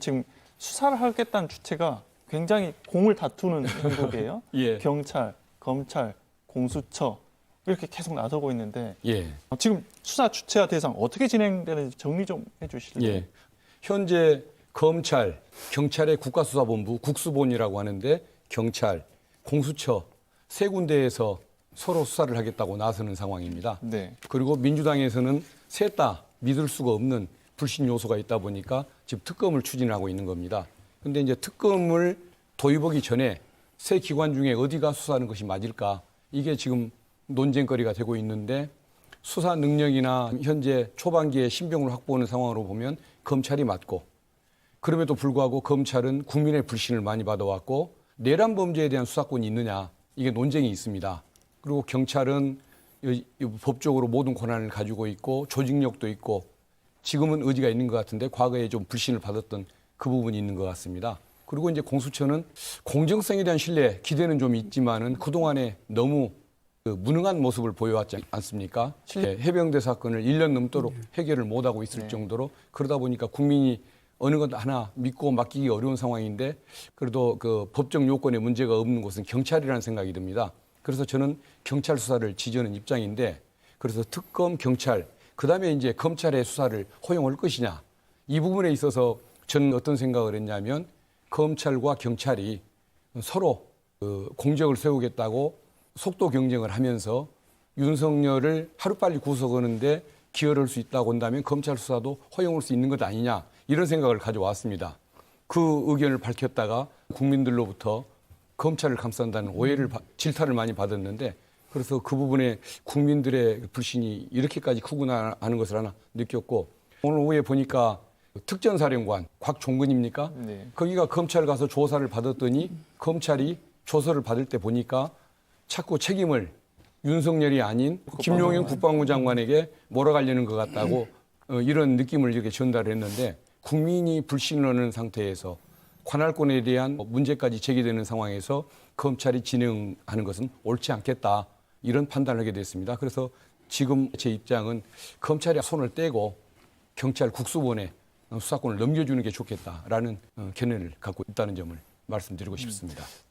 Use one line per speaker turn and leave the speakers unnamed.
지금 수사를 하겠다는 주체가 굉장히 공을 다투는 행동이에요.
예.
경찰, 검찰, 공수처 이렇게 계속 나서고 있는데
예.
지금 수사 주체와 대상 어떻게 진행되는지 정리 좀 해주실래요?
예. 현재 검찰, 경찰의 국가수사본부, 국수본이라고 하는데 경찰, 공수처 세 군데에서 서로 수사를 하겠다고 나서는 상황입니다.
네.
그리고 민주당에서는 셋 다 믿을 수가 없는 불신 요소가 있다 보니까 지금 특검을 추진하고 있는 겁니다. 그런데 이제 특검을 도입하기 전에 세 기관 중에 어디가 수사하는 것이 맞을까? 이게 지금 논쟁거리가 되고 있는데 수사 능력이나 현재 초반기에 신병을 확보하는 상황으로 보면 검찰이 맞고 그럼에도 불구하고 검찰은 국민의 불신을 많이 받아왔고 내란 범죄에 대한 수사권이 있느냐 이게 논쟁이 있습니다. 그리고 경찰은 법적으로 모든 권한을 가지고 있고 조직력도 있고 지금은 의지가 있는 것 같은데 과거에 좀 불신을 받았던 그 부분이 있는 것 같습니다. 그리고 이제 공수처는 공정성에 대한 신뢰, 기대는 좀 있지만은 그동안에 너무 무능한 모습을 보여왔지 않습니까? 해병대 사건을 1년 넘도록 해결을 못하고 있을 정도로 그러다 보니까 국민이 어느 것 하나 믿고 맡기기 어려운 상황인데 그래도 그 법적 요건에 문제가 없는 곳은 경찰이라는 생각이 듭니다. 그래서 저는 경찰 수사를 지지하는 입장인데 그래서 특검, 경찰, 그다음에 이제 검찰의 수사를 허용할 것이냐 이 부분에 있어서 저는 어떤 생각을 했냐면 검찰과 경찰이 서로 공적을 세우겠다고 속도 경쟁을 하면서 윤석열을 하루빨리 구속하는데 기여를 할 수 있다고 한다면 검찰 수사도 허용할 수 있는 것 아니냐 이런 생각을 가져왔습니다. 그 의견을 밝혔다가 국민들로부터 검찰을 감싼다는 오해를 질타를 많이 받았는데 그래서 그 부분에 국민들의 불신이 이렇게까지 크구나 하는 것을 하나 느꼈고 오늘 오후에 보니까 특전사령관 곽종근입니까?
네.
거기가 검찰 가서 조사를 받았더니 검찰이 조사를 받을 때 보니까 자꾸 책임을 윤석열이 아닌 김용현 국방부 장관에게 몰아가려는 것 같다고 이런 느낌을 이렇게 전달을 했는데 국민이 불신을 하는 상태에서 관할권에 대한 문제까지 제기되는 상황에서 검찰이 진행하는 것은 옳지 않겠다 이런 판단을 하게 됐습니다. 그래서 지금 제 입장은 검찰이 손을 떼고 경찰 국수본에 수사권을 넘겨주는 게 좋겠다라는 견해를 갖고 있다는 점을 말씀드리고 싶습니다.